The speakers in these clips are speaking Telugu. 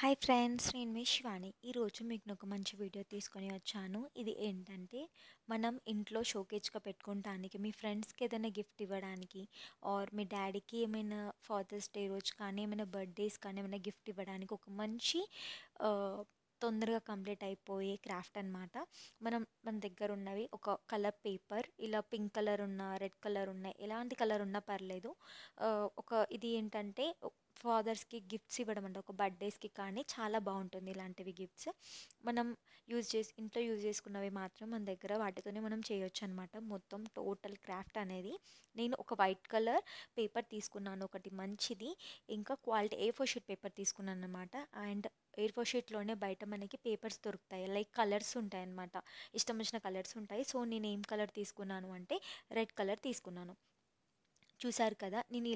హాయ్ ఫ్రెండ్స్, నేను మీ శివాని. ఈరోజు మీకు ఒక మంచి వీడియో తీసుకొని వచ్చాను. ఇది ఏంటంటే, మనం ఇంట్లో షోకేజ్గా పెట్టుకోవడానికి, మీ ఫ్రెండ్స్కి ఏదైనా గిఫ్ట్ ఇవ్వడానికి, ఆర్ మీ డాడీకి ఏమైనా ఫాదర్స్ డే రోజు కానీ, ఏమైనా బర్త్డేస్ కానీ ఏమైనా గిఫ్ట్ ఇవ్వడానికి ఒక మంచి ఆ, తొందరగా కంప్లీట్ అయిపోయే క్రాఫ్ట్ అనమాట. మన దగ్గర ఉన్నవి ఒక కలర్ పేపర్, ఇలా పింక్ కలర్ ఉన్న, రెడ్ కలర్ ఉన్న, ఎలాంటి కలర్ ఉన్నా పర్లేదు. ఇది ఏంటంటే ఫాదర్స్కి గిఫ్ట్స్ ఇవ్వడం అంటే ఒక బర్త్డేస్కి కానీ చాలా బాగుంటుంది ఇలాంటివి గిఫ్ట్స్. మనం ఇంట్లో యూజ్ చేసుకున్నవి మాత్రం మన దగ్గర వాటితోనే మనం చేయొచ్చు అనమాట. మొత్తం టోటల్ క్రాఫ్ట్ అనేది నేను ఒక వైట్ కలర్ పేపర్ తీసుకున్నాను, ఒకటి మంచిది. ఇంకా క్వాలిటీ A4 షీట్ పేపర్ తీసుకున్నాను అనమాట. అండ్ A4 షీట్లోనే బయట మనకి పేపర్స్ దొరుకుతాయి, లైక్ కలర్స్ ఉంటాయి అనమాట. ఇష్టం వచ్చిన కలర్స్ ఉంటాయి. సో నేను ఏం కలర్ తీసుకున్నాను అంటే రెడ్ కలర్ తీసుకున్నాను. చూసారు కదా, నేను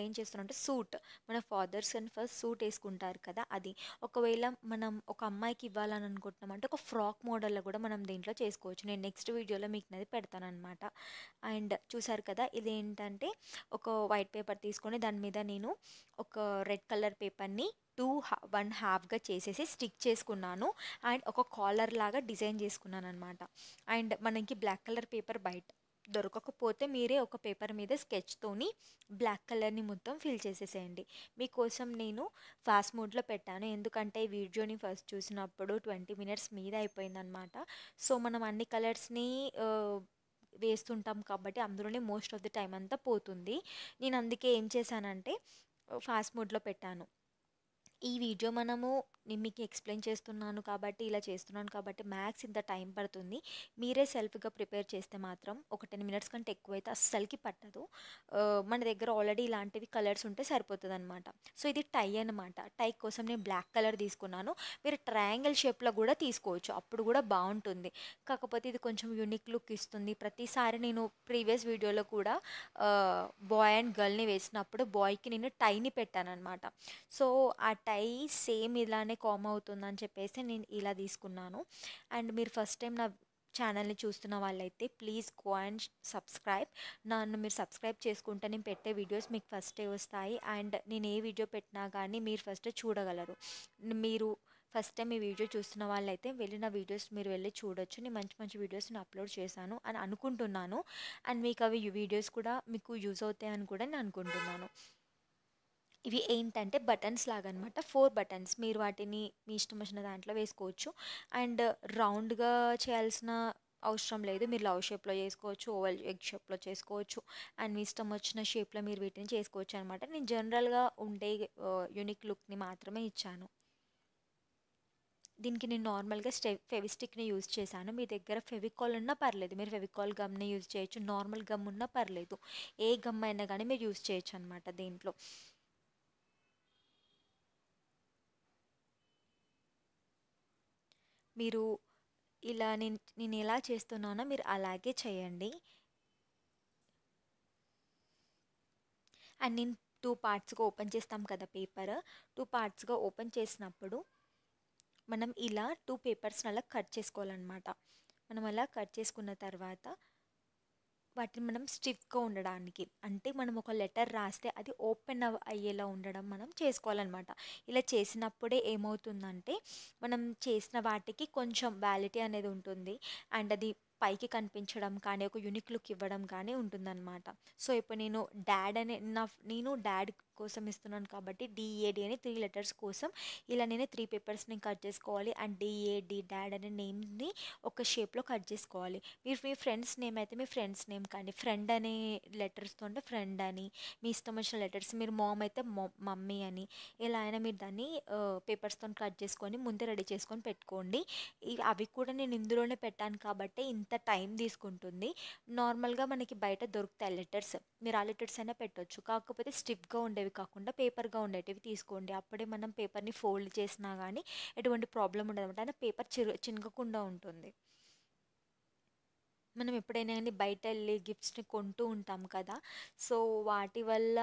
ఏం చేస్తున్నాను అంటే సూట్, మన ఫాదర్స్ అండ్ ఫస్ట్ సూట్ వేసుకుంటారు కదా, అది ఒకవేళ మనం ఒక అమ్మాయికి ఇవ్వాలని అనుకుంటున్నాం అంటే ఒక ఫ్రాక్ మోడల్లో కూడా మనం దీంట్లో చేసుకోవచ్చు. నేను నెక్స్ట్ వీడియోలో మీకు అది పెడతాను అనమాట. అండ్ చూసారు కదా, ఇది ఏంటంటే ఒక వైట్ పేపర్ తీసుకొని దాని మీద నేను ఒక రెడ్ కలర్ పేపర్ని వన్ హాఫ్గా చేసేసి స్టిక్ చేసుకున్నాను. అండ్ ఒక కాలర్ లాగా డిజైన్ చేసుకున్నాను అనమాట. అండ్ మనకి బ్లాక్ కలర్ పేపర్ బయట దొరకకపోతే మీరే ఒక పేపర్ మీద స్కెచ్తోని బ్లాక్ కలర్ని మొత్తం ఫిల్ చేసేసేయండి. మీకోసం నేను ఫాస్ట్ మోడ్లో పెట్టాను, ఎందుకంటే ఈ వీడియోని ఫస్ట్ చూసినప్పుడు 20 మినిట్స్ మీద అయిపోయిందనమాట. సో మనం అన్ని కలర్స్ని వేస్తుంటాం కాబట్టి అందులోనే మోస్ట్ ఆఫ్ ది టైం అంతా పోతుంది. నేను అందుకే ఏం చేశానంటే ఫాస్ట్ మోడ్లో పెట్టాను. ఈ వీడియో నేను మీకు ఎక్స్ప్లెయిన్ చేస్తున్నాను కాబట్టి, ఇలా చేస్తున్నాను కాబట్టి మ్యాక్స్ ఇంత టైం పడుతుంది. మీరే సెల్ఫ్గా ప్రిపేర్ చేస్తే మాత్రం ఒక 10 మినిట్స్ కంటే ఎక్కువైతే అస్సలకి పట్టదు. మన దగ్గర ఆల్రెడీ ఇలాంటివి కలర్స్ ఉంటే సరిపోతుంది అనమాట. సో ఇది టై అనమాట. టై కోసం నేను బ్లాక్ కలర్ తీసుకున్నాను. మీరు ట్రయాంగిల్ షేప్లో కూడా తీసుకోవచ్చు, అప్పుడు కూడా బాగుంటుంది. కాకపోతే ఇది కొంచెం యూనిక్ లుక్ ఇస్తుంది. ప్రతిసారి నేను ప్రీవియస్ వీడియోలో కూడా బాయ్ అండ్ గర్ల్ని వేసినప్పుడు బాయ్కి నేను టైని పెట్టాను అనమాట. సో ఆ టై సేమ్ ఇలానే కామ్ అవుతుందని చెప్పేసి నేను ఇలా తీసుకున్నాను. అండ్ మీరు ఫస్ట్ టైం నా ఛానల్ని చూస్తున్న వాళ్ళైతే ప్లీజ్ గో అండ్ సబ్స్క్రైబ్. నన్ను మీరు సబ్స్క్రైబ్ చేసుకుంటే నేను పెట్టే వీడియోస్ మీకు ఫస్టే వస్తాయి. అండ్ నేను ఏ వీడియో పెట్టినా కానీ మీరు ఫస్ట్ చూడగలరు. మీరు ఫస్ట్ టైం ఈ వీడియో చూస్తున్న వాళ్ళైతే వెళ్ళిన వీడియోస్ మీరు వెళ్ళి చూడొచ్చు. నేను మంచి మంచి వీడియోస్ని అప్లోడ్ చేశాను అని అనుకుంటున్నాను. అండ్ మీకు అవి వీడియోస్ కూడా మీకు యూజ్ అవుతాయని కూడా నేను అనుకుంటున్నాను. ఇవి ఏంటంటే బటన్స్ లాగా అనమాట, 4 బటన్స్. మీరు వాటిని మీ ఇష్టం వచ్చిన దాంట్లో వేసుకోవచ్చు. అండ్ రౌండ్గా చేయాల్సిన అవసరం లేదు, మీరు లవ్ షేప్లో చేసుకోవచ్చు, ఓవల్ ఎగ్ షేప్లో చేసుకోవచ్చు. అండ్ మీ ఇష్టం వచ్చిన షేప్లో మీరు వీటిని చేసుకోవచ్చు అనమాట. నేను జనరల్గా ఉండే యూనిక్ లుక్ని మాత్రమే ఇచ్చాను. దీనికి నేను నార్మల్గా ఫెవిస్టిక్ని యూజ్ చేశాను. మీ దగ్గర ఫెవికాల్ ఉన్నా పర్లేదు, మీరు ఫెవికాల్ గమ్ని యూజ్ చేయొచ్చు. నార్మల్ గమ్ ఉన్నా పర్లేదు, ఏ గమ్ అయినా కానీ మీరు యూజ్ చేయొచ్చు అనమాట దీంట్లో. మీరు ఇలా నేను ఎలా చేస్తున్నానో మీరు అలాగే చేయండి. అండ్ నేను 2 పార్ట్స్గా ఓపెన్ చేస్తాం కదా పేపర్, 2 పార్ట్స్గా ఓపెన్ చేసినప్పుడు మనం ఇలా 2 పేపర్స్ని అలా కట్ చేసుకోవాలన్నమాట. మనం అలా కట్ చేసుకున్న తర్వాత వాటిని మనం స్టిఫ్గా ఉండడానికి, అంటే మనం ఒక లెటర్ రాస్తే అది ఓపెన్ అయ్యేలా ఉండడం మనం చేసుకోవాలన్నమాట. ఇలా చేసినప్పుడే ఏమవుతుందంటే మనం చేసిన వాటికి కొంచెం వ్యాలిటీ అనేది ఉంటుంది. అండ్ అది పైకి కనిపించడం కానీ ఒక యూనిక్ లుక్ ఇవ్వడం కానీ ఉంటుందన్నమాట. సో ఇప్పుడు నేను డాడ్ కోసం ఇస్తున్నాను కాబట్టి DAD అని 3 లెటర్స్ కోసం ఇలా నేను 3 పేపర్స్ని కట్ చేసుకోవాలి. అండ్ DAD డాడ్ అనే నేమ్ని ఒక షేప్లో కట్ చేసుకోవాలి. మీరు మీ ఫ్రెండ్స్ నేమ్ అయితే మీ ఫ్రెండ్స్ నేమ్ కానీ, ఫ్రెండ్ అనే లెటర్స్తో అంటే ఫ్రెండ్ అని, మీ ఇష్టం వచ్చిన లెటర్స్, మీరు మామ్ అయితే మమ్మీ అని, ఎలా అయినా మీరు దాన్ని పేపర్స్తో కట్ చేసుకొని ముందే రెడీ చేసుకొని పెట్టుకోండి. అవి కూడా నేను ఇందులోనే పెట్టాను కాబట్టి ఇంత టైం తీసుకుంటుంది. నార్మల్గా మనకి బయట దొరుకుతాయి లెటర్స్, మీరు ఆ లెటర్స్ అయినా పెట్టొచ్చు. కాకపోతే స్టిఫ్గా ఉండేవి కాకుండా పేపర్గా ఉండేటివి తీసుకోండి. అప్పుడే మనం పేపర్ని ఫోల్డ్ చేసినా కానీ ఎటువంటి ప్రాబ్లం ఉండదు అనమాట. అయినా పేపర్ చినగకుండా ఉంటుంది. మనం ఎప్పుడైనా కానీ బయట వెళ్ళి గిఫ్ట్స్ని కొంటూ ఉంటాం కదా, సో వాటి వల్ల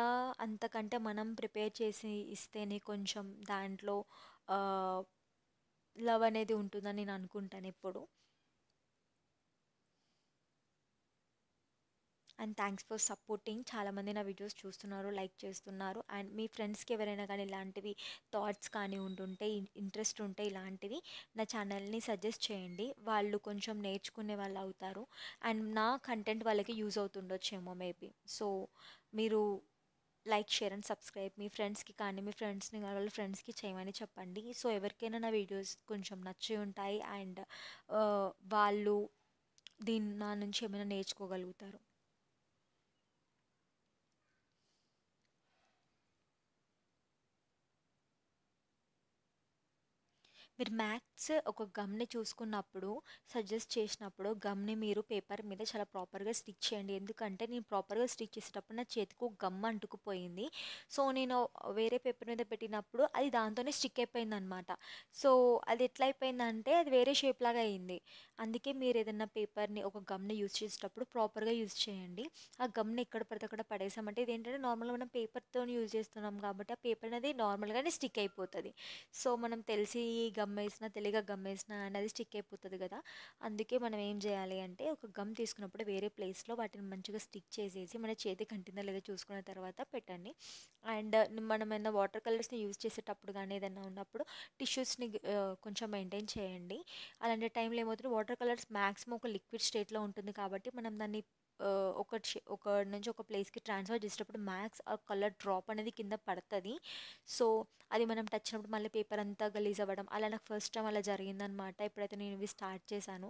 అంతకంటే మనం ప్రిపేర్ చేసి ఇస్తేనే కొంచెం దాంట్లో లవ్ అనేది ఉంటుందని నేను అనుకుంటాను ఎప్పుడు. And thanks for supporting. చాలామంది నా వీడియోస్ చూస్తున్నారు, లైక్ చేస్తున్నారు. అండ్ మీ ఫ్రెండ్స్కి ఎవరైనా కానీ ఇలాంటివి థాట్స్ కానీ ఉంటుంటే, ఇంట్రెస్ట్ ఉంటే ఇలాంటివి నా ఛానల్ని సజెస్ట్ చేయండి. వాళ్ళు కొంచెం నేర్చుకునే వాళ్ళు అవుతారు. అండ్ నా కంటెంట్ వాళ్ళకి యూజ్ అవుతుండొచ్చేమో మేబీ. సో మీరు లైక్, షేర్ అండ్ సబ్స్క్రైబ్. మీ ఫ్రెండ్స్కి కానీ మీ ఫ్రెండ్స్ని కానీ వాళ్ళ ఫ్రెండ్స్కి చేయమని చెప్పండి. సో ఎవరికైనా నా వీడియోస్ కొంచెం నచ్చి ఉంటాయి. అండ్ వాళ్ళు నా నుంచి ఏమైనా నేర్చుకోగలుగుతారు. మీరు మ్యాథ్స్ ఒక గమ్‌ని చూసుకున్నప్పుడు, సజెస్ట్ చేసినప్పుడు గమ్‌ని మీరు పేపర్ మీద చాలా ప్రాపర్‌గా స్టిక్ చేయండి. ఎందుకంటే నేను ప్రాపర్‌గా స్టిక్ చేసేటప్పుడు నా చేతికి ఒక గమ్ అంటుకుపోయింది. సో నేను వేరే పేపర్ మీద పెట్టినప్పుడు అది దాంతోనే స్టిక్ అయిపోయిందనమాట. సో అది ఎట్లా అయిపోయిందంటే అది వేరే షేప్ లాగా అయింది. అందుకే మీరు ఏదైనా పేపర్‌ని ఒక గమ్‌ని యూజ్ చేసేటప్పుడు ప్రాపర్‌గా యూజ్ చేయండి. ఆ గమ్‌ని ఎక్కడ పడితే అక్కడ పడేసామంటే ఇదేంటంటే నార్మల్‌గా మనం పేపర్‌తోని యూజ్ చేస్తున్నాం కాబట్టి ఆ పేపర్ అనేది నార్మల్‌గానే స్టిక్ అయిపోతది. సో మనం తెలిసి గమ్మేసినా తెలియక గమ్మేసినా అనేది స్టిక్ అయిపోతుంది కదా. అందుకే మనం ఏం చేయాలి అంటే ఒక గమ్ తీసుకున్నప్పుడు వేరే ప్లేస్లో వాటిని మంచిగా స్టిక్ చేసేసి మన చేతికి అంటిందా లేదా చూసుకున్న తర్వాత పెట్టండి. అండ్ మనం ఏదైనా వాటర్ కలర్స్ని యూజ్ చేసేటప్పుడు కానీ ఏదైనా ఉన్నప్పుడు టిష్యూస్ని కొంచెం మెయింటైన్ చేయండి. అలాంటి టైంలో ఏమవుతుంది, వాటర్ కలర్స్ మ్యాక్సిమం ఒక లిక్విడ్ స్టేట్లో ఉంటుంది కాబట్టి మనం దాన్ని ఒక నుంచి ఒక ప్లేస్కి ట్రాన్స్ఫర్ చేసేటప్పుడు మ్యాక్స్ ఆ కలర్ డ్రాప్ అనేది కింద పడుతుంది. సో అది మనం టచ్ అయినప్పుడు మళ్ళీ పేపర్ అంతా గలీజ్ అవ్వడం అలా నాకు ఫస్ట్ టైం అలా జరిగిందనమాట ఎప్పుడైతే నేను ఇవి స్టార్ట్ చేశానో.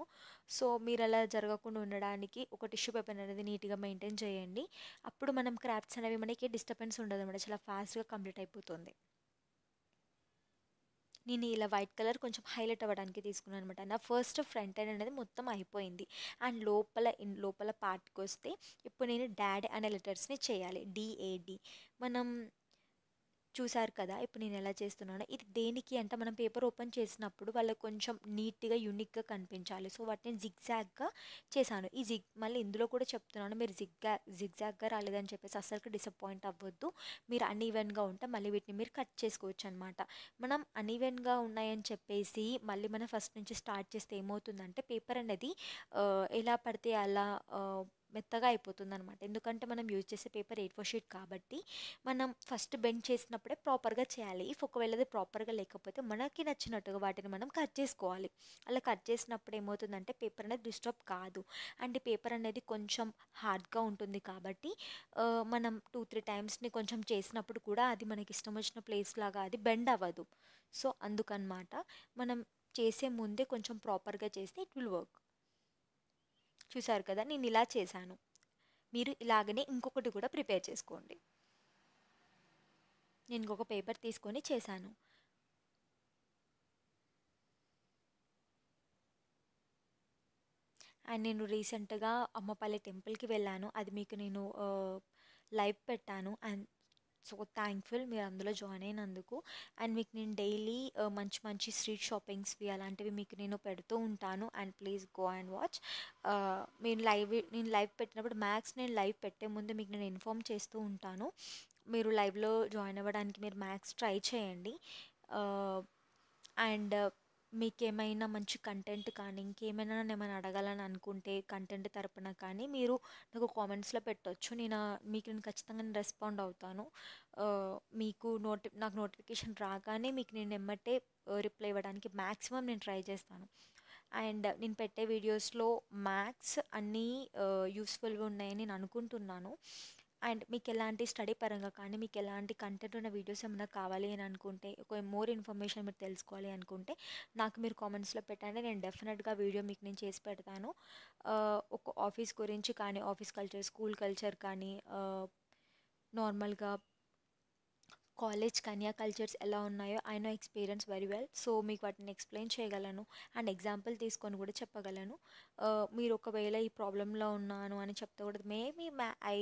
సో మీరు అలా జరగకుండా ఉండడానికి ఒక టిష్యూ పేపర్ అనేది నీట్గా మెయింటైన్ చేయండి. అప్పుడు మనం క్రాఫ్ట్స్ అనేవి మనకి డిస్టర్బెన్స్ ఉండదు అనమాట, చాలా ఫాస్ట్గా కంప్లీట్ అయిపోతుంది. నేను ఇలా వైట్ కలర్ కొంచెం హైలైట్ అవ్వడానికి తీసుకున్నాను అనమాట. నా ఫస్ట్ ఫ్రంట్ ఎండ్ అనేది మొత్తం అయిపోయింది. అండ్ లోపల పార్ట్కి వస్తే ఇప్పుడు నేను డాడ్ అనే లెటర్స్ని చేయాలి, డిఏడి. మనం చూసారు కదా ఇప్పుడు నేను ఎలా చేస్తున్నానో. ఇది దేనికి అంటే మనం పేపర్ ఓపెన్ చేసినప్పుడు వాళ్ళకి కొంచెం నీట్గా యూనిక్గా కనిపించాలి. సో వాటిని జిగ్జాగ్గా చేశాను. మళ్ళీ ఇందులో కూడా చెప్తున్నాను, మీరు జిగ్జాగ్గా రాలేదని చెప్పేసి అస్సలు డిసప్పాయింట్ అవ్వద్దు. మీరు అన్ఈవెన్గా ఉంటే మళ్ళీ వీటిని మీరు కట్ చేసుకోవచ్చు అనమాట. మనం అన్ఈవెన్గా ఉన్నాయని చెప్పేసి మళ్ళీ మనం ఫస్ట్ నుంచి స్టార్ట్ చేస్తే ఏమవుతుందంటే పేపర్ అనేది ఎలా పడితే అలా మెత్తగా అయిపోతుందనమాట. ఎందుకంటే మనం యూజ్ చేసే పేపర్ A4 షీట్ కాబట్టి మనం ఫస్ట్ బెండ్ చేసినప్పుడే ప్రాపర్గా చేయాలి. ఒకవేళ అది ప్రాపర్గా లేకపోతే మనకి నచ్చినట్టుగా వాటిని మనం కట్ చేసుకోవాలి. అలా కట్ చేసినప్పుడు ఏమవుతుందంటే పేపర్ అనేది డిస్టర్బ్ కాదు. అండ్ పేపర్ అనేది కొంచెం హార్డ్గా ఉంటుంది కాబట్టి మనం 2-3 టైమ్స్ని కొంచెం చేసినప్పుడు కూడా అది మనకి ఇష్టం వచ్చిన ప్లేస్ లాగా అది బెండ్ అవ్వదు. సో అందుకనమాట మనం చేసే ముందే కొంచెం ప్రాపర్గా చేస్తే ఇట్ విల్ వర్క్. చూసారు కదా నేను ఇలా చేశాను. మీరు ఇలాగనే ఇంకొకటి కూడా ప్రిపేర్ చేసుకోండి. నేను ఇంకొక పేపర్ తీసుకొని చేశాను. అండ్ నేను రీసెంట్గా అమ్మపల్లి టెంపుల్కి వెళ్ళాను. అది మీకు నేను లైవ్ పెట్టాను. అండ్ సో థ్యాంక్ఫుల్ మీరు అందులో జాయిన్ అయినందుకు. అండ్ మీకు నేను డైలీ మంచి మంచి స్ట్రీట్ షాపింగ్స్వి అలాంటివి మీకు నేను పెడుతూ ఉంటాను. And please go and watch. నేను లైవ్ పెట్టినప్పుడు నేను లైవ్ పెట్టే ముందు మీకు నేను ఇన్ఫామ్ చేస్తూ ఉంటాను. మీరు లైవ్లో జాయిన్ అవ్వడానికి మీరు ట్రై చేయండి. అండ్ మీకేమైనా మంచి కంటెంట్ కానీ ఇంకేమైనా నన్ను అడగాలని అనుకుంటే కంటెంట్ తరపున కానీ మీరు నాకు కామెంట్స్లో పెట్టొచ్చు. మీకు నేను ఖచ్చితంగా రెస్పాండ్ అవుతాను. నాకు నోటిఫికేషన్ రాగానే మీకు నేను ఎమ్మటే రిప్లై ఇవ్వడానికి మ్యాక్సిమం నేను ట్రై చేస్తాను. అండ్ నేను పెట్టే వీడియోస్లో మ్యాథ్స్ అన్నీ యూస్ఫుల్గా ఉన్నాయని నేను అనుకుంటున్నాను. అండ్ మీకు ఎలాంటి స్టడీ పరంగా కానీ మీకు ఎలాంటి కంటెంట్ ఉన్న వీడియోస్ ఏమైనా కావాలి అని అనుకుంటే ఒక మోర్ ఇన్ఫర్మేషన్ మీరు తెలుసుకోవాలి అనుకుంటే నాకు మీరు కామెంట్స్లో పెట్టండి. నేను డెఫినెట్గా వీడియో మీకు నేను చేసి పెడతాను. ఒక ఆఫీస్ గురించి కానీ ఆఫీస్ కల్చర్, స్కూల్ కల్చర్ కానీ నార్మల్గా కాలేజ్ కానీ ఆ కల్చర్స్ ఎలా ఉన్నాయో I know experience very well. So మీకు వాటిని ఎక్స్ప్లెయిన్ చేయగలను అండ్ ఎగ్జాంపుల్ తీసుకొని కూడా చెప్పగలను. మీరు ఒకవేళ ఈ ప్రాబ్లంలో ఉన్నాను అని చెప్తే కూడా maybe I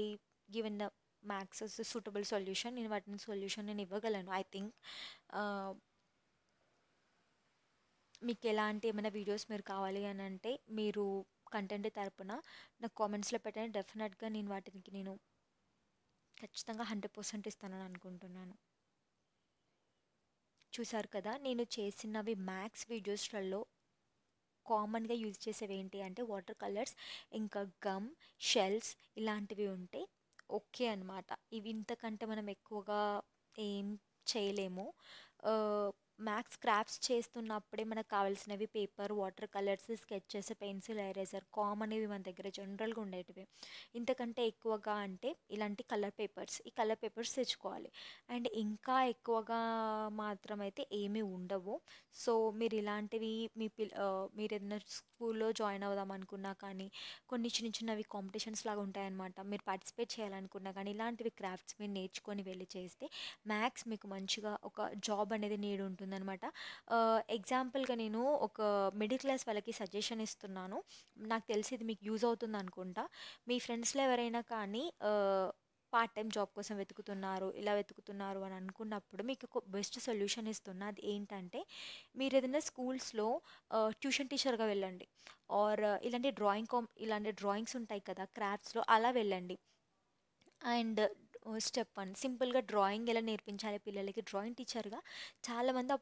given the maths suitable solution. నేను వాటిని సొల్యూషన్ నేను ఇవ్వగలను ఐ థింక్. మీకు ఎలాంటి ఏమైనా వీడియోస్ మీరు కావాలి అని అంటే మీరు కంటెంట్ తరపున నాకు కామెంట్స్లో పెట్టండి. డెఫినెట్గా నేను ఖచ్చితంగా 100% ఇస్తానని అనుకుంటున్నాను. చూసారు కదా నేను చేసినవి మ్యాథ్స్ వీడియోస్లలో కామన్‌గా యూజ్ చేసేవి ఏంటి అంటే వాటర్ కలర్స్, ఇంకా గమ్, షెల్స్ ఇలాంటివి ఉంటే ఓకే అనమాట. ఇవి ఇంతకంటే మనం ఎక్కువగా ఏం చేయలేము. మ్యాథ్స్ క్రాఫ్ట్స్ చేస్తున్నప్పుడే మనకు కావాల్సినవి paper, water colours, sketches, pencil, eraser common ఇవి మన దగ్గర జనరల్‌గా ఉండేటివి. ఇంతకంటే ఎక్కువగా అంటే ఇలాంటి కలర్ పేపర్స్, ఈ కలర్ పేపర్స్ తెచ్చుకోవాలి. అండ్ ఇంకా ఎక్కువగా మాత్రం అయితే ఏమీ ఉండవు. సో మీరు ఇలాంటివి మీరు ఏదైనా స్కూల్లో జాయిన్ అవుదాం అనుకున్నా కానీ కొన్ని చిన్న చిన్నవి కాంపిటీషన్స్ లాగా ఉంటాయన్నమాట. మీరు పార్టిసిపేట్ చేయాలనుకున్నా కానీ ఇలాంటివి క్రాఫ్ట్స్ మీరు నేర్చుకొని వెళ్ళి చేస్తే మ్యాథ్స్ మీకు మంచిగా ఒక జాబ్ అనేది నీడ్ ఉంటుందన్నమాట. ఎగ్జాంపుల్గా నేను ఒక మిడిల్ క్లాస్ వాళ్ళకి సజెషన్ ఇస్తున్నాను. నాకు తెలిసి ఇది మీకు యూజ్ అవుతుంది అనుకుంటా. మీ ఫ్రెండ్స్లో ఎవరైనా కానీ పార్ట్ టైం జాబ్ కోసం వెతుకుతున్నారు, ఇలా వెతుకుతున్నారు అని అనుకున్నప్పుడు మీకు ఒక బెస్ట్ సొల్యూషన్ ఇస్తున్నా. అది ఏంటంటే మీరు ఏదైనా స్కూల్స్లో ట్యూషన్ టీచర్గా వెళ్ళండి. ఆర్ ఇలాంటి డ్రాయింగ్స్ ఉంటాయి కదా క్రాఫ్ట్స్లో, అలా వెళ్ళండి. అండ్ స్టెప్ 1 సింపుల్‌గా డ్రాయింగ్ ఎలా నేర్పించాలి పిల్లలకి, డ్రాయింగ్ టీచర్‌గా చాలామంది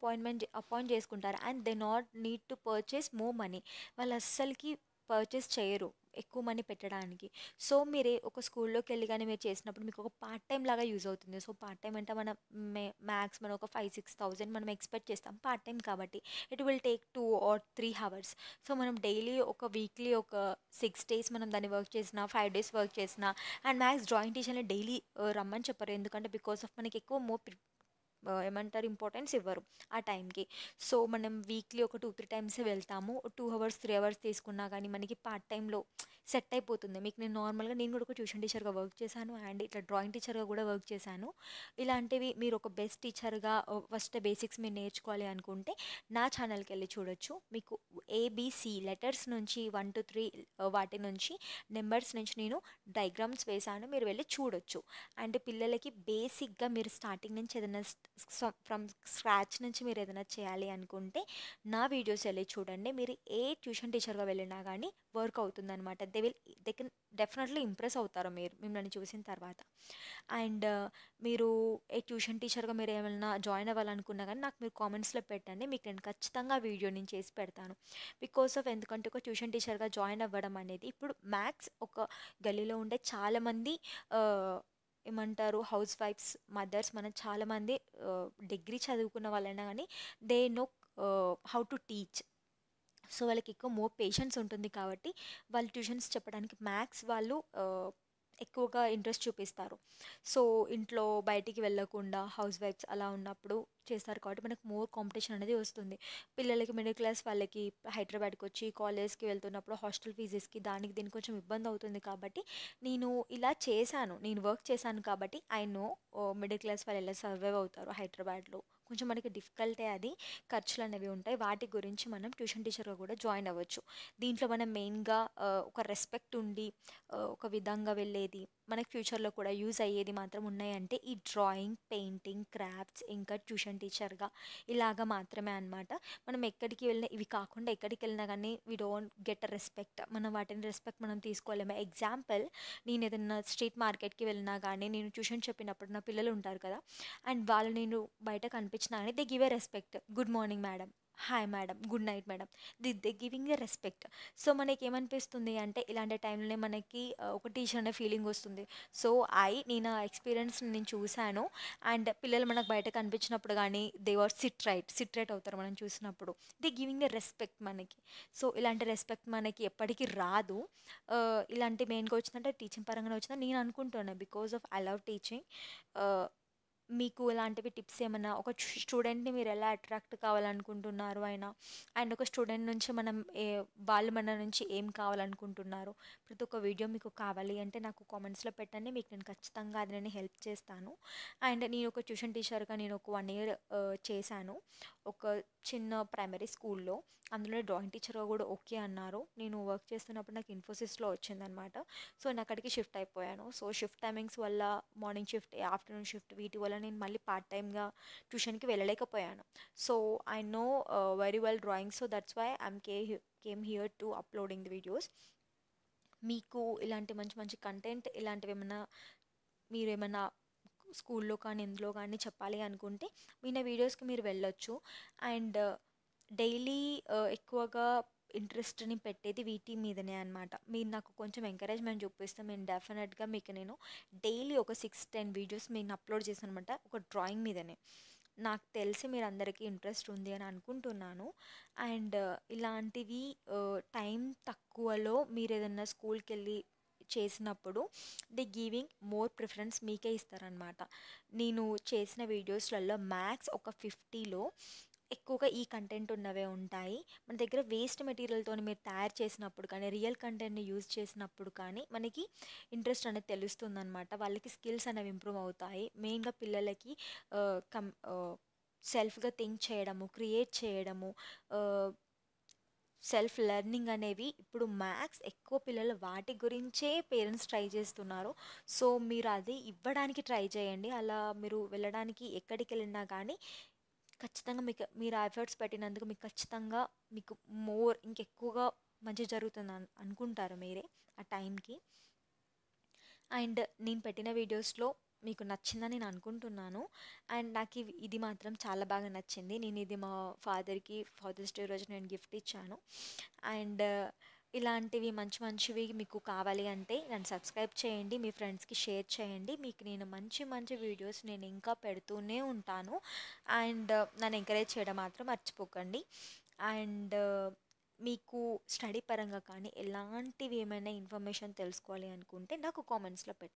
అపాయింట్ చేసుకుంటారు. And they not need to purchase more money. వాళ్ళు అస్సలకి పర్చేస్ చేయరు ఎక్కువ మనీ పెట్టడానికి. సో మీరు ఒక స్కూల్లోకి వెళ్ళి కానీ మీరు చేసినప్పుడు మీకు ఒక పార్ట్ టైం లాగా యూజ్ అవుతుంది. సో పార్ట్ టైం అంటే మనం మ్యాక్స్ మనం ఒక 5,000-6,000 మనం ఎక్స్పెక్ట్ చేస్తాం పార్ట్ టైం కాబట్టి. It will take 2 or 3 hours. So మనం డైలీ వీక్లీ ఒక 6 డేస్ మనం దాన్ని వర్క్ చేసినా, 5 డేస్ వర్క్ చేసినా, అండ్ మ్యాథ్స్ డ్రాయింగ్ టీచర్ని డైలీ రమ్మని చెప్పరు. ఎందుకంటే బికాస్ ఆఫ్ మనకి ఎక్కువ ఏమంటారు ఇంపార్టెన్స్ ఇవ్వరు ఆ టైంకి. సో మనం వీక్లీ ఒక 2-3 టైమ్స్ వెళ్తాము. 2 అవర్స్ 3 అవర్స్ తీసుకున్నా కానీ మనకి పార్ట్ టైంలో సెట్ అయిపోతుంది. మీకు నేను కూడా ఒక ట్యూషన్ టీచర్గా వర్క్ చేశాను అండ్ ఇట్లా డ్రాయింగ్ టీచర్గా కూడా వర్క్ చేశాను. ఇలాంటివి మీరు ఒక బెస్ట్ టీచర్గా ఫస్ట్ బేసిక్స్ మీరు నేర్చుకోవాలి అనుకుంటే నా ఛానల్కి వెళ్ళి చూడొచ్చు. మీకు ఏబిసి లెటర్స్ నుంచి 1-3 వాటి నుంచి నెంబర్స్ నుంచి నేను డయాగ్రామ్స్ వేశాను, మీరు వెళ్ళి చూడొచ్చు. అండ్ పిల్లలకి బేసిక్గా మీరు స్టార్టింగ్ నుంచి ఏదైనా ఫ్రమ్ స్క్రాచ్ నుంచి మీరు ఏదైనా చేయాలి అనుకుంటే నా వీడియోస్ వెళ్ళి చూడండి. మీరు ఏ ట్యూషన్ టీచర్గా వెళ్ళినా కానీ వర్క్ అవుతుందన్నమాట. దే కెన్ డెఫినెట్లీ ఇంప్రెస్ అవుతారు మిమ్మల్ని చూసిన తర్వాత. అండ్ మీరు ఏ ట్యూషన్ టీచర్గా మీరు ఏమైనా జాయిన్ అవ్వాలనుకున్నా కానీ నాకు మీరు కామెంట్స్లో పెట్టండి. మీకు నేను ఖచ్చితంగా వీడియో నేను చేసి పెడతాను. బికాస్ ఆఫ్ ఎందుకంటే ఒక ట్యూషన్ టీచర్గా జాయిన్ అవ్వడం అనేది ఇప్పుడు మ్యాథ్స్ ఒక గల్లీలో ఉండే చాలామంది ఏమంటారు హౌస్ వైఫ్స్, మదర్స్ మనం చాలామంది డిగ్రీ చదువుకున్న వాళ్ళైనా కానీ they know how to teach. So వాళ్ళకి ఎక్కువ మోర్ పేషెన్స్ ఉంటుంది కాబట్టి వాళ్ళు ట్యూషన్స్ చెప్పడానికి మ్యాథ్స్ వాళ్ళు ఎక్కువగా ఇంట్రెస్ట్ చూపిస్తారు. సో ఇంట్లో బయటికి వెళ్ళకుండా హౌస్ వైఫ్స్ అలా ఉన్నప్పుడు చేస్తారు కాబట్టి మనకు మోర్ కాంపిటీషన్ అనేది వస్తుంది. పిల్లలకి మిడిల్ క్లాస్ వాళ్ళకి హైదరాబాద్కి వచ్చి కాలేజ్కి వెళ్తున్నప్పుడు హాస్టల్ ఫీజెస్కి దానికి దీనికి కొంచెం ఇబ్బంది అవుతుంది కాబట్టి నేను ఇలా చేశాను, నేను వర్క్ చేశాను కాబట్టి ఐ నో మిడిల్ క్లాస్ వాళ్ళు ఎలా సర్వైవ్ అవుతారు హైదరాబాద్లో. కొంచెం మనకి డిఫికల్టే అది, ఖర్చులు అనేవి ఉంటాయి. వాటి గురించి మనం ట్యూషన్ టీచర్గా కూడా జాయిన్ అవ్వచ్చు. దీంట్లో మనం మెయిన్గా ఒక రెస్పెక్ట్ ఉండి ఒక విధంగా వెళ్ళేది మనకి ఫ్యూచర్లో కూడా యూజ్ అయ్యేది మాత్రం ఉన్నాయంటే ఈ డ్రాయింగ్, పెయింటింగ్, క్రాఫ్ట్స్ ఇంకా ట్యూషన్ టీచర్గా ఇలాగ మాత్రమే అనమాట. మనం ఎక్కడికి వెళ్ళినా ఇవి కాకుండా ఎక్కడికి వెళ్ళినా కానీ we don't get a respect. మనం వాటిని రెస్పెక్ట్ మనం తీసుకోలేము. ఎగ్జాంపుల్ నేను ఏదైనా స్ట్రీట్ మార్కెట్కి వెళ్ళినా కానీ నేను ట్యూషన్ చెప్పినప్పుడు నా పిల్లలు ఉంటారు కదా, అండ్ వాళ్ళు నేను బయట కనిపించినా కానీ they give a respect. Good morning madam, hi madam, good night madam, they giving a respect. So మనకి ఏమనిపిస్తుంది అంటే ఇలాంటి టైంలోనే మనకి ఒక టీచర్ అనే ఫీలింగ్ వస్తుంది. సో నేను ఆ ఎక్స్పీరియన్స్ నేను చూశాను. అండ్ పిల్లలు మనకు బయట కనిపించినప్పుడు కానీ దే ఆర్ సిట్ రైట్ అవుతారు మనం చూసినప్పుడు. దే గివింగ్ ఎ రెస్పెక్ట్ మనకి. సో ఇలాంటి రెస్పెక్ట్ మనకి ఎప్పటికీ రాదు. ఇలాంటి మెయిన్గా వచ్చిందంటే టీచింగ్ పరంగానే వచ్చిందని నేను అనుకుంటున్నాను. Because of I love teaching. మీకు ఇలాంటివి టిప్స్ ఏమన్నా ఒక స్టూడెంట్ని మీరు ఎలా అట్రాక్ట్ కావాలనుకుంటున్నారు అయినా, అండ్ ఒక స్టూడెంట్ నుంచి వాళ్ళు మన నుంచి ఏం కావాలనుకుంటున్నారు, ప్రతి ఒక్క వీడియో మీకు కావాలి అంటే నాకు కామెంట్స్లో పెట్టండి. మీకు నేను ఖచ్చితంగా అది నేను హెల్ప్ చేస్తాను. అండ్ నేను ఒక ట్యూషన్ టీచర్గా నేను ఒక 1 ఇయర్ చేశాను ఒక చిన్న ప్రైమరీ స్కూల్లో. అందులో డ్రాయింగ్ టీచర్గా కూడా ఓకే అన్నారు. నేను వర్క్ చేస్తున్నప్పుడు నాకు ఇన్ఫోసిస్లో వచ్చిందనమాట. సో నేను అక్కడికి షిఫ్ట్ అయిపోయాను. సో షిఫ్ట్ టైమింగ్స్ వల్ల మార్నింగ్ షిఫ్ట్, ఆఫ్టర్నూన్ షిఫ్ట్ వీటి వల్ల నేను మళ్ళీ పార్ట్ టైమ్గా ట్యూషన్కి వెళ్ళలేకపోయాను. So I know very well drawing. So that's why came here to uploading the videos. మీకు ఇలాంటి మంచి మంచి కంటెంట్ ఇలాంటివి మీరేమన్నా స్కూల్లో కానీ ఇందులో కానీ చెప్పాలి అనుకుంటే మీ నా వీడియోస్కి మీరు వెళ్ళొచ్చు. అండ్ డైలీ ఎక్కువగా ఇంట్రెస్ట్‌ని పెట్టేది వీటి మీదనే అనమాట. మీరు నాకు కొంచెం ఎంకరేజ్‌మెంట్ చూపిస్తే నేను డెఫినెట్‌గా మీకు నేను డైలీ ఒక 6, 10 వీడియోస్ నేను అప్లోడ్ చేశాననమాట. ఒక డ్రాయింగ్ మీదనే. నాకు తెలిసి మీరందరికీ ఇంట్రెస్ట్ ఉంది అని అనుకుంటున్నాను. అండ్ ఇలాంటివి టైం తక్కువలో మీరేదన్నా స్కూల్‌కెళ్ళి చేసినప్పుడు ది గివింగ్ మోర్ ప్రిఫరెన్స్ మీకే ఇస్తారనమాట. నేను చేసిన వీడియోస్‌లలో మ్యాక్స్ ఒక 50లో ఎక్కువగా ఈ కంటెంట్ ఉన్నవే ఉంటాయి. మన దగ్గర వేస్ట్ మెటీరియల్‌తోని మీరు తయారు చేసినప్పుడు కానీ, రియల్ కంటెంట్‌ని యూజ్ చేసినప్పుడు కానీ, మనకి ఇంట్రెస్ట్ అనేది తెలుస్తుందనమాట. వాళ్ళకి స్కిల్స్ అనేవి ఇంప్రూవ్ అవుతాయి. మెయిన్‌గా పిల్లలకి ఆహ్, కం ఆహ్, సెల్ఫ్‌గా థింక్ చేయడము, క్రియేట్ చేయడము, ఆహ్, సెల్ఫ్ లెర్నింగ్ అనేవి ఇప్పుడు మ్యాథ్స్ ఎక్కువ పిల్లలు వాటి గురించే పేరెంట్స్ ట్రై చేస్తున్నారు. సో, మీరు అది ఇవ్వడానికి ట్రై చేయండి. అలా మీరు వెళ్ళడానికి ఎక్కడికెళ్ళినా కానీ ఖచ్చితంగా మీరు ఆ ఎఫర్ట్స్ పెట్టినందుకు మీకు ఖచ్చితంగా మీకు ఇంకెక్కువగా మంచి జరుగుతుంది అనుకుంటారు మీరే ఆ టైంకి. అండ్ నేను పెట్టిన వీడియోస్‌లో మీకు నచ్చిందని నేను అనుకుంటున్నాను. అండ్ నాకు ఇది మాత్రం చాలా బాగా నచ్చింది. నేను ఇది మా ఫాదర్స్ డే రోజు నేను గిఫ్ట్ ఇచ్చాను. అండ్ ఇలాంటివి మంచి మంచివి మీకు కావాలి అంటే నన్ను సబ్స్క్రైబ్ చేయండి. మీ ఫ్రెండ్స్‌కి షేర్ చేయండి. మీకు నేను మంచి మంచి వీడియోస్ నేను ఇంకా పెడుతూనే ఉంటాను. అండ్ నన్ను ఎంకరేజ్ చేయడం మాత్రం మర్చిపోకండి. అండ్ మీకు స్టడీ పరంగా కానీ ఎలాంటివి ఏమైనా ఇన్ఫర్మేషన్ తెలుసుకోవాలి అనుకుంటే నాకు కామెంట్స్‌లో పెట్టండి.